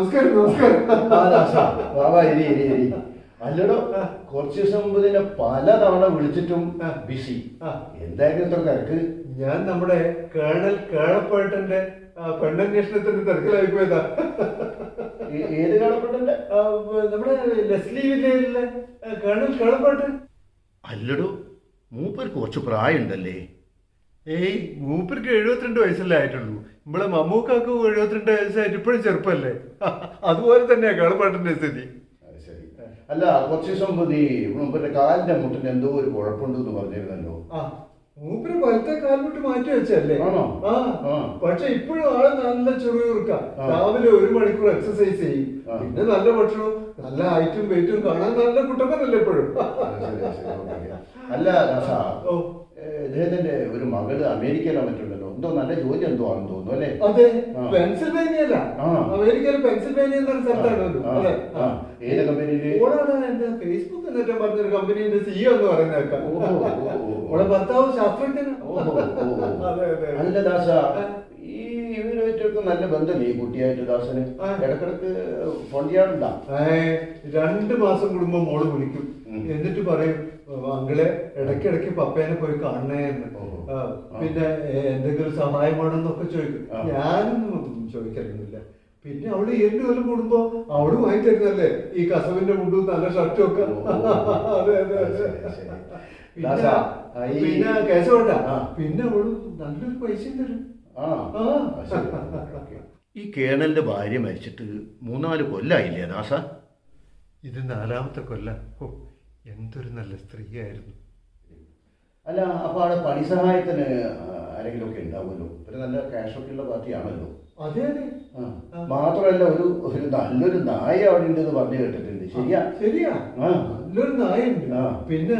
നമസ്കാരം നമസ്കാരം. അല്ലടോ, കുറച്ച് ദിവസം മുമ്പ് തന്നെ പലതവണ വിളിച്ചിട്ടും ബിസി. എന്തായാലും ഇത്ര തിരക്ക്? ഞാൻ നമ്മുടെ കേണൽ കേളപ്പേട്ടന്റെ പെണ്ണന്വേഷണത്തിന്റെ തിരക്കിലായി പോയതാ. ഏത് കേളപ്പേട്ടന്റെ? നമ്മുടെ ലെസ്ലി വില്ലേജിലെ കേണൽ കേളപ്പേട്ടൻ. അല്ലടോ, മൂപ്പർക്ക് കുറച്ച് പ്രായമുണ്ടല്ലേ? ഏയ്, മൂപ്പർക്ക് 72 വയസ്സല്ലേ ആയിട്ടുള്ളൂ. നമ്മളെ മമ്മൂക്കാക്ക് 72 വയസ്സായിട്ട് ഇപ്പോഴും ചെറുപ്പല്ലേ. അതുപോലെ തന്നെയാ കേളപ്പേട്ടന്റെ സ്ഥിതി. അല്ല, കുറച്ച് ദിവസം മുമ്പ് നീ മൂപ്പരുടെ കാലിന്റെ മുട്ടിന് എന്തോ ഒരു കുഴപ്പമുണ്ടെന്ന് പറഞ്ഞിരുന്നല്ലോ. മൂപ്പര് വലത്തെ കാൽമുട്ട് മാറ്റി വെച്ചല്ലേ? പക്ഷെ ഇപ്പോഴും ആള് നല്ല ചെറുക്ക. രാവിലെ 1 മണിക്കൂർ എക്സസൈസ് ചെയ്യും. പിന്നെ നല്ല ഭക്ഷണവും നല്ല ഹൈറ്റും വെയിറ്റും കാണാൻ നല്ല കുട്ടപ്പനല്ലേ ഇപ്പോഴും. അല്ല ഇദ്ദേഹത്തിന്റെ ഒരു മകള് അമേരിക്കയിലാണ് മറ്റുണ്ടല്ലോ, എന്തോ നല്ല ജോലി എന്തോ ആണെന്ന് തോന്നുന്നു അല്ലേ? അതെ, പെൻസിൽവേനിയല്ല, അമേരിക്കയിലെ പെൻസിൽവേനിയ എന്ന സ്ഥലത്താണ്. ഏത് കമ്പനിയില്? എന്റെ ഫേസ്ബുക്ക് എന്നിട്ട് പറഞ്ഞൊരു കമ്പനിന്റെ സിഇഒ എന്ന് പറയുന്നേക്കാം. ഓളെ ഭർത്താവ് ശാസ്ത്രജ്ഞനാ. അല്ല ദാസ, ഈ ഇവരുമായിട്ടൊക്കെ നല്ല ബന്ധമല്ലേ ഈ കുട്ടിയായിട്ട് ദാസന്? ഇടക്കിടക്ക് ഫോൺ ചെയ്യാറുണ്ടാ? 2 മാസം കൂടുമ്പോ മോള് വിളിക്കും. എന്നിട്ട് പറയും, അങ്കിളെ ഇടയ്ക്കിടയ്ക്ക് പപ്പേനെ പോയി കാണണേന്ന്. പിന്നെ എന്തെങ്കിലും സഹായം വേണമെന്നൊക്കെ ചോദിക്കും. ഞാനൊന്നും ചോദിക്കാറൊന്നുമില്ല. പിന്നെ അവള് 7 കൊല്ലം കൂടുമ്പോ അവള് വാങ്ങി തരുന്നല്ലേ ഈ കസവിന്റെ മുണ്ടും നല്ല ഷർട്ടും ഒക്കെ. അതെ അതെ അതെ. പിന്നെ കേശവട്ട, പിന്നെ അവള് നല്ലൊരു പൈസയും തരും. ഈ കേണലിന്റെ ഭാര്യ മരിച്ചിട്ട് 3-4 കൊല്ലായില്ലേ ദാസ? ഇത് 4ാമത്തെ കൊല്ലം. എന്തൊരു നല്ല സ്ത്രീയായിരുന്നു. അല്ല, അപ്പൊ അവിടെ പണി സഹായത്തിന് ആരെങ്കിലും ഒക്കെ ഉണ്ടാവുമല്ലോ. ഒരു നല്ല ക്യാഷൊക്കെ ഉള്ള പാർട്ടിയാണല്ലോ. അതെ അതെ. മാത്രമല്ല, ഒരു നല്ലൊരു നായ അവിടെ ഉണ്ടെന്ന് പറഞ്ഞു കേട്ടിട്ടുണ്ട്. ശരിയാ? ശരിയാ, നല്ലൊരു നായുണ്ട്. പിന്നെ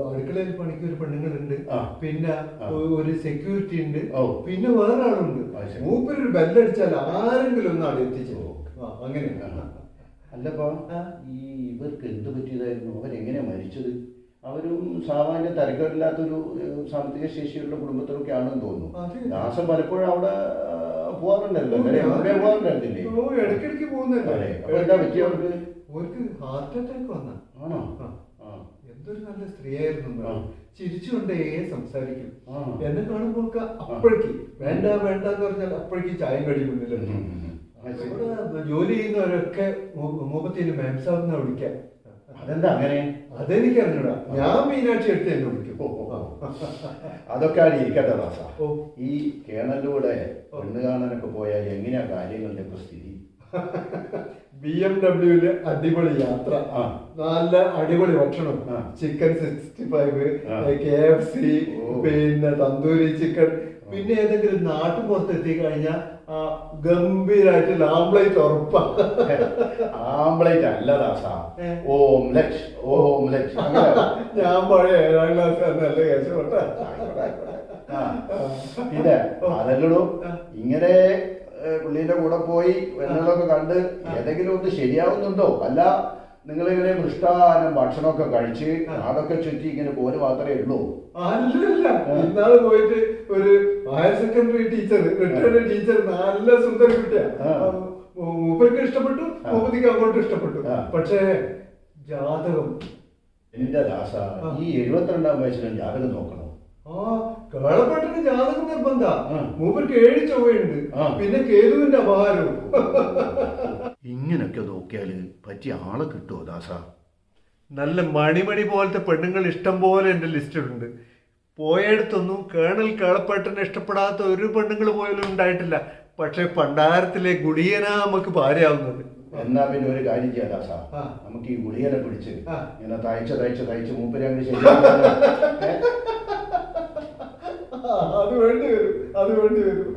അടുക്കളയിൽ പണിക്ക് ഒരു പെണ്ണുങ്ങളുണ്ട്. പിന്നെ ഒരു സെക്യൂരിറ്റി ഉണ്ട്. പിന്നെ വേറെ ആളുണ്ട്. മൂപ്പരൊരു ബെല്ലടിച്ചാൽ ആരെങ്കിലും ഒന്ന് അവിടെ എത്തിച്ചു. അങ്ങനെയാണ്. അല്ലപ്പാ, ഈ ഇവർക്ക് എന്ത് പറ്റിയതായിരുന്നു? അവരെങ്ങനെയാ മരിച്ചത്? അവരും സാമാന്യ തരക്കേടില്ലാത്തൊരു സാമ്പത്തിക ശേഷിയുള്ള കുടുംബത്തിലൊക്കെ ആണെന്ന് തോന്നുന്നു. ദാസം പലപ്പോഴും അവിടെ പോകാറുണ്ടല്ലോ, പോകാറുണ്ടായിരുന്നില്ലേ? ഇടയ്ക്കിടയ്ക്ക് പോകുന്നല്ലേ. എന്താ പറ്റിയ അവർക്ക്? അവർക്ക് ഹാർട്ട് അറ്റാക്ക് വന്ന. ആണോ? എന്തൊരു നല്ല സ്ത്രീയായിരുന്നു. ചിരിച്ചുകൊണ്ടേ സംസാരിക്കും. എന്നെ കാണുമ്പോ അപ്പോഴേക്ക് വേണ്ട വേണ്ട എന്ന് പറഞ്ഞാൽ അപ്പോഴേക്ക് ചായം കടി മുന്നിലുണ്ട്. ജോലി ചെയ്യുന്നവരൊക്കെ മുഖത്തിന് മാംസാവുന്ന വിളിക്കാൻ. അതെന്താ അങ്ങനെ? അതെനിക്ക് അറിഞ്ഞൂടാ. ഞാൻ മീനാക്ഷി എടുത്ത് എന്നെ വിളിക്കും. അതൊക്കെ ആണ് ഇരിക്കട്ടെ ദാസ. ഈ കേണലിലൂടെ പെണ്ണ് കാണാനൊക്കെ പോയാൽ എങ്ങനെയാ കാര്യങ്ങളുടെ സ്ഥിതി? BMW അടിപൊളി യാത്ര, നല്ല അടിപൊളി ഭക്ഷണം, ചിക്കൻ 65, KFC, പിന്നെ തന്തൂരി ചിക്കൻ. പിന്നെ ഏതെങ്കിലും നാട്ടുപുറത്ത് എത്തിക്കഴിഞ്ഞാൽ ഗംഭീരായിട്ട് ആംബ്ലേറ്റ് ഉറപ്പാ. ആംബ്ലേറ്റ് അല്ല ദാസ, ഓംലെറ്റ്. ഓംലെറ്റ്. ഞാൻ പഴയ 7ാം ക്ലാസ് നല്ല കേശവട്ട. പിന്നെ അതല്ലടോ, ഇങ്ങനെ പുള്ളീന്റെ കൂടെ പോയി വെണ്ണകളൊക്കെ കണ്ട് ഏതെങ്കിലും ഒന്ന് ശരിയാവുന്നുണ്ടോ? അല്ല, നിങ്ങളിങ്ങനെ മൃഷ്ടാനം ഭക്ഷണമൊക്കെ കഴിച്ച് അതൊക്കെ ചുറ്റി ഇങ്ങനെ പോലെ മാത്രമേ ഉള്ളൂ? അല്ലല്ല, ഇന്നാള് പോയിട്ട് ഒരു higher secondary teacher, retired teacher, നല്ല സുന്ദര കുട്ടിയാ. മൂപ്പർക്ക് ഇഷ്ടപ്പെട്ടു, മൂപ്പത്തിക്ക് അങ്ങോട്ട് ഇഷ്ടപ്പെട്ടു. പക്ഷേ ജാതകം എന്റെ ദാസ, ഈ 72ാം വയസ്സിലും ജാതകം നോക്കണം? കേളപ്പേട്ടന് ജാതകം നിർബന്ധ. മൂപ്പർക്ക് 7 ചൊവ്വയുണ്ട്. പിന്നെ കേതുവിന്റെ അപഹാരവും. ഇങ്ങനൊക്കെ നോക്കിയാല് പറ്റിയ ആളെ കിട്ടുമോ ദാസ? നല്ല മണിമണി പോലത്തെ പെണ്ണുങ്ങൾ ഇഷ്ടം പോലെ എന്റെ ലിസ്റ്റിലുണ്ട്. പോയടുത്തൊന്നും കേണൽ കേളപ്പേട്ടനെ ഇഷ്ടപ്പെടാത്ത ഒരു പെണ്ണുങ്ങൾ പോലും ഉണ്ടായിട്ടില്ല. പക്ഷെ പണ്ടാരത്തിലെ ഗുളിയനാ നമുക്ക് ഭാര്യയാവുന്നത്. എന്നാ പിന്നെ ഒരു കാര്യം ചെയ്യാം ദാസ, നമുക്ക് ഈ ഗുളിയനെ പിടിച്ച് ഇങ്ങനെ തയ്ച്ച് മൂപ്പര് അങ്ങ് ശരിയാ. അത് വേണ്ടി വരും.